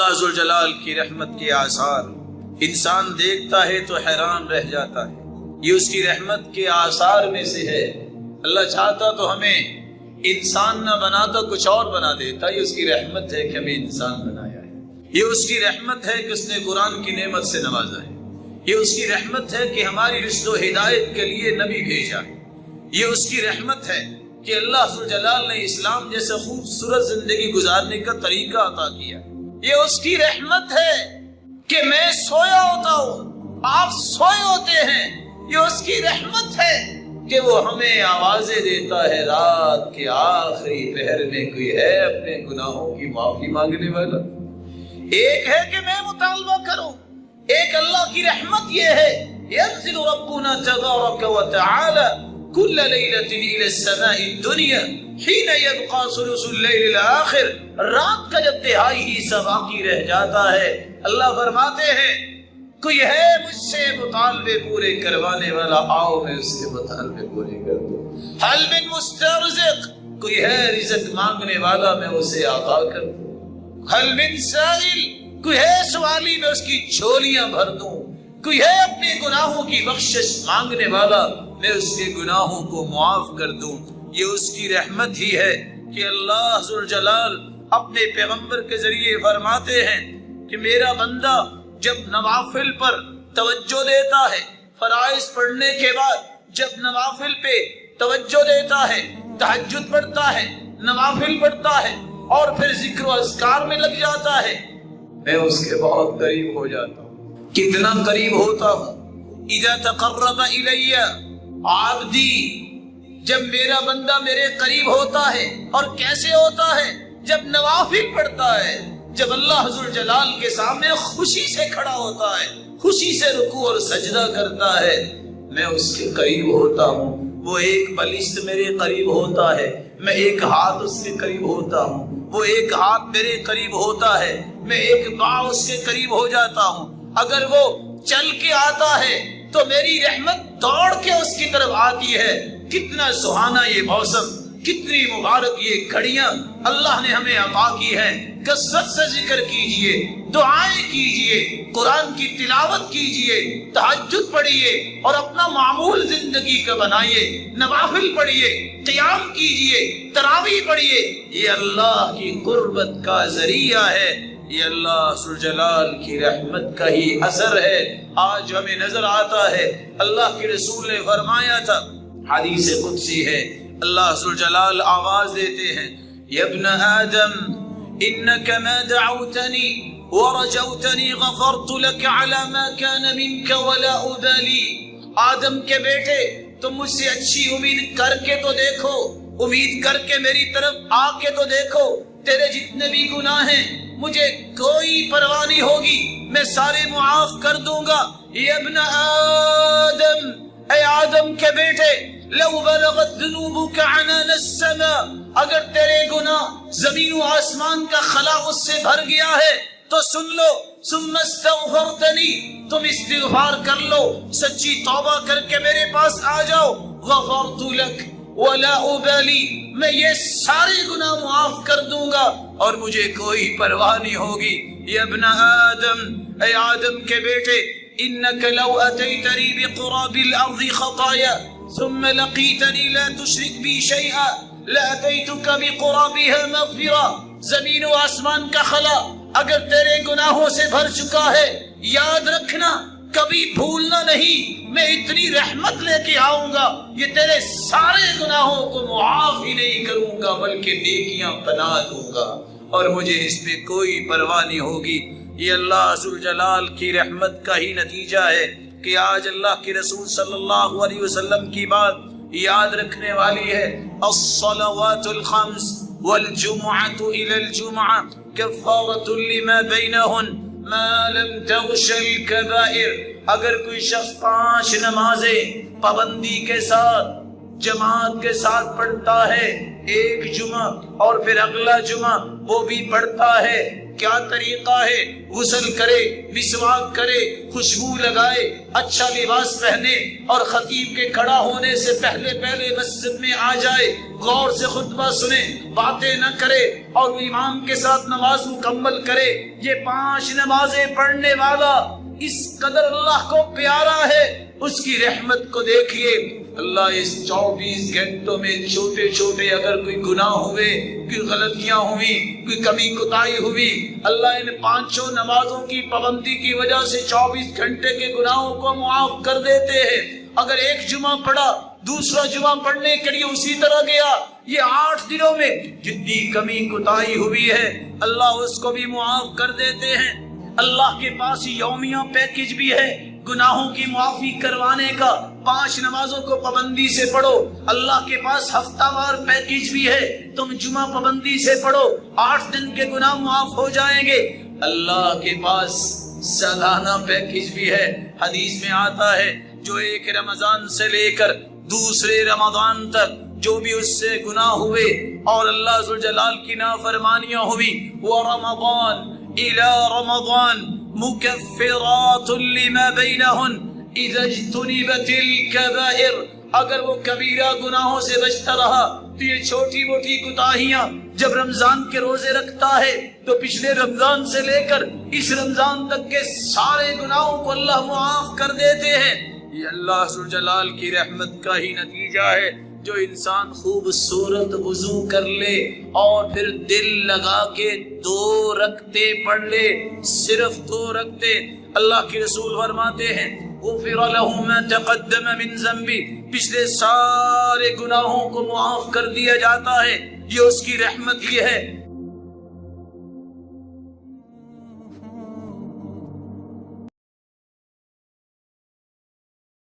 اللہ ذوالجلال کی رحمت کے آثار انسان دیکھتا ہے تو حیران رہ جاتا ہے. یہ اس کی رحمت کے آثار میں سے ہے. اللہ چاہتا تو ہمیں انسان نہ بناتا کچھ اور بنا دیتا. یہ اس کی رحمت ہے کہ ہمیں انسان بنایا ہے. یہ اس کی رحمت ہے کہ اس نے قرآن کی نعمت سے نوازا ہے. یہ اس کی رحمت ہے کہ ہماری رشد و ہدایت کے لیے نبی بھیجا ہے. یہ اس کی رحمت ہے کہ اللہ ذوالجلال نے اسلام جیسے خوبصورت زندگی گزارنے کا طریقہ عطا کیا. یہ اس کی رحمت ہے کہ میں سویا ہوتا ہوں، آپ سوئے ہوتے ہیں. یہ اس کی رحمت ہے کہ وہ ہمیں آوازیں دیتا ہے رات کے آخری پہر میں کوئی ہے اپنے گناہوں کی معافی مانگنے والا. ایک ہے کہ میں مطالبہ کروں، ایک اللہ کی رحمت یہ ہے ينزل ربنا تبارك وتعالى كل ليلة إلى السماء الدنيا حين يبقى ثلث الليل الآخر. رات کا جب تہائی حصہ باقی رہ جاتا ہے اللہ فرماتے ہیں کوئی ہے مجھ سے مطالبے پورے کروانے والا، آؤ میں اس کے مطالبے پورے کر دوں. حل من مسترزق، کوئی ہے رزق مانگنے والا میں اسے عطا کر دوں. حل من سائل، کوئی ہے سوالی میں اس کی جھولیاں بھر دوں. کوئی ہے اپنے گناہوں کی بخشش مانگنے والا میں اس کے گناہوں کو معاف کر دوں. یہ اس کی رحمت ہی ہے کہ اللہ ذوالجلال اپنے پیغمبر کے ذریعے فرماتے ہیں کہ میرا بندہ جب نوافل پر توجہ دیتا ہے، فرائض پڑھنے کے بعد جب نوافل پہ توجہ دیتا ہے، تہجد پڑھتا ہے، نوافل پڑھتا ہے اور پھر ذکر و اذکار میں لگ جاتا ہے، میں اس کے بہت قریب ہو جاتا ہوں. کتنا قریب ہوتا ہوں؟ اذا تقرب الی عبدی، جب میرا بندہ میرے قریب ہوتا ہے. اور کیسے ہوتا ہے؟ جب نوافل پڑھتا ہے، جب اللہ ذوالجلال کے سامنے خوشی سے کھڑا ہوتا ہے، خوشی سے رکوع اور سجدہ کرتا ہے، میں اس کے قریب ہوتا ہوں. وہ ایک بلشت میرے قریب ہوتا ہے، میں ایک ہاتھ اس کے قریب ہوتا ہوں. وہ ایک ہاتھ میرے قریب ہوتا ہے، میں ایک پاؤں اس کے قریب ہو جاتا ہوں. اگر وہ چل کے آتا ہے تو میری رحمت دوڑ کے اس کی طرف آتی ہے. کتنا سہانا یہ موسم، کتنی مبارک یہ گھڑیاں اللہ نے ہمیں عطا کی ہیں. کثرت سے ذکر کیجئے، دعائیں کیجئے، قرآن کی تلاوت کیجئے، تہجد پڑھیے اور اپنا معمول زندگی کا بنائیے. نوافل پڑھیے، قیام کیجئے، تراویح پڑھیے. یہ اللہ کی قربت کا ذریعہ ہے. یہ اللہ ذوالجلال کی رحمت کا ہی اثر ہے. آج ہمیں نظر آتا ہے اللہ کے رسول نے فرمایا تھا، حدیث قدسی ہے، اللہ ذوالجلال آواز دیتے ہیں یا ابن آدم انک ما دعوتنی ورجوتنی غفرت لك على ما كان منك ولا ابالی. آدم کے بیٹے تم مجھ سے اچھی امید کر کے تو دیکھو، امید کر کے میری طرف آ کے تو دیکھو. تیرے جتنے بھی گناہ ہیں مجھے کوئی پرواہ نہیں ہوگی، میں سارے معاف کر دوں گا. یا ابن آدم، اے آدم کے بیٹے، لو بلغت ذنوبك عنان السماء، اگر تیرے گناہ زمین و آسمان کا خلا اس سے بھر گیا ہے تو سن لو، ثم استغفرتنی، تم استغفار کر لو، سچی توبہ کر کے میرے پاس آ جاؤ، غفرت لک ولا ابالی، میں یہ سارے گناہ معاف کر دوں گا اور مجھے کوئی پرواہ نہیں ہوگی. یا ابن آدم، اے آدم کے بیٹے، انک لو اتیتنی بقراب الارض خطایا ثم لقیتنی لا تشرک بی شیئا لاتیتک بقرابها مغفرہ. زمین و آسمان کا خلا اگر تیرے گناہوں سے بھر چکا ہے، یاد رکھنا کبھی بھولنا نہیں، میں اتنی رحمت لے کے آؤں گا یہ تیرے سارے گناہوں کو معاف ہی نہیں کروں گا بلکہ نیکیاں بنا دوں گا اور مجھے اس پہ کوئی پرواہ نہیں ہوگی. یہ اللہ ذوالجلال کی رحمت کا ہی نتیجہ ہے کہ آج اللہ کے رسول صلی اللہ علیہ وسلم کی بات یاد رکھنے والی ہے. الصلوات الخمس والجمعة إلى الجمعة كفارة لما بينهن ما لم تغش الكبائر. اگر کوئی شخص 5 نمازیں پابندی کے ساتھ جماعت کے ساتھ پڑھتا ہے، ایک جمعہ اور پھر اگلا جمعہ وہ بھی پڑھتا ہے، کیا طریقہ ہے؟ غسل کرے، مسواک کرے، خوشبو لگائے، اچھا لباس پہنے اور خطیب کے کھڑا ہونے سے پہلے مسجد میں آ جائے، غور سے خطبہ سنے، باتیں نہ کرے اور امام کے ساتھ نماز مکمل کرے۔ یہ 5 نمازیں پڑھنے والا اس قدر اللہ کو پیارا ہے، اس کی رحمت کو دیکھیے۔ اللہ اس 24 گھنٹوں میں چھوٹے چھوٹے اگر کوئی گناہ ہوئے، کوئی غلطیاں ہوئی، کوئی کمی کوتاہی ہوئی، اللہ ان 5 نمازوں کی پابندی کی وجہ سے 24 گھنٹے کے گناہوں کو معاف کر دیتے ہیں۔ اگر ایک جمعہ پڑھا، دوسرا جمعہ پڑھنے کے لیے اسی طرح گیا، یہ 8 دنوں میں جتنی کمی کوتاہی ہوئی ہے اللہ اس کو بھی معاف کر دیتے ہیں۔ اللہ کے پاس یومیہ پیکج بھی ہے گناہوں کی معافی کروانے کا۔ 5 نمازوں کو پابندی سے پڑھو، اللہ کے پاس ہفتہ وار پیکج بھی ہے، تم جمعہ پابندی سے پڑھو، 8 دن کے گناہ معاف ہو جائیں گے۔ اللہ کے پاس سالانہ پیکج بھی ہے۔ حدیث میں آتا ہے جو ایک رمضان سے لے کر دوسرے رمضان تک جو بھی اس سے گناہ ہوئے اور اللہ ذوالجلال کی نافرمانیاں ہوئی، وَرَمَضَانَ إِلَى رَمَضَانَ مُكَفِّرَاتٌ لِمَا بَيْنَهُنَّ إِذَا اجْتُنِبَتِ الْكَبَائِرُ، اگر وہ کبیرہ گناہوں سے بچتا رہا تو یہ چھوٹی موٹی کوتاہیاں جب رمضان کے روزے رکھتا ہے تو پچھلے رمضان سے لے کر اس رمضان تک کے سارے گناہوں کو اللہ معاف کر دیتے ہیں۔ یہ اللہ ذوالجلال کی رحمت کا ہی نتیجہ ہے۔ جو انسان خوبصورت وضو کر لے اور پھر دل لگا کے 2 رکعتیں پڑھ لے، صرف 2 رکعتیں، اللہ کے رسول فرماتے ہیں غفر له ما تقدم من ذنبه، پچھلے سارے گناہوں کو معاف کر دیا جاتا ہے۔ یہ اس کی رحمت ہی ہے۔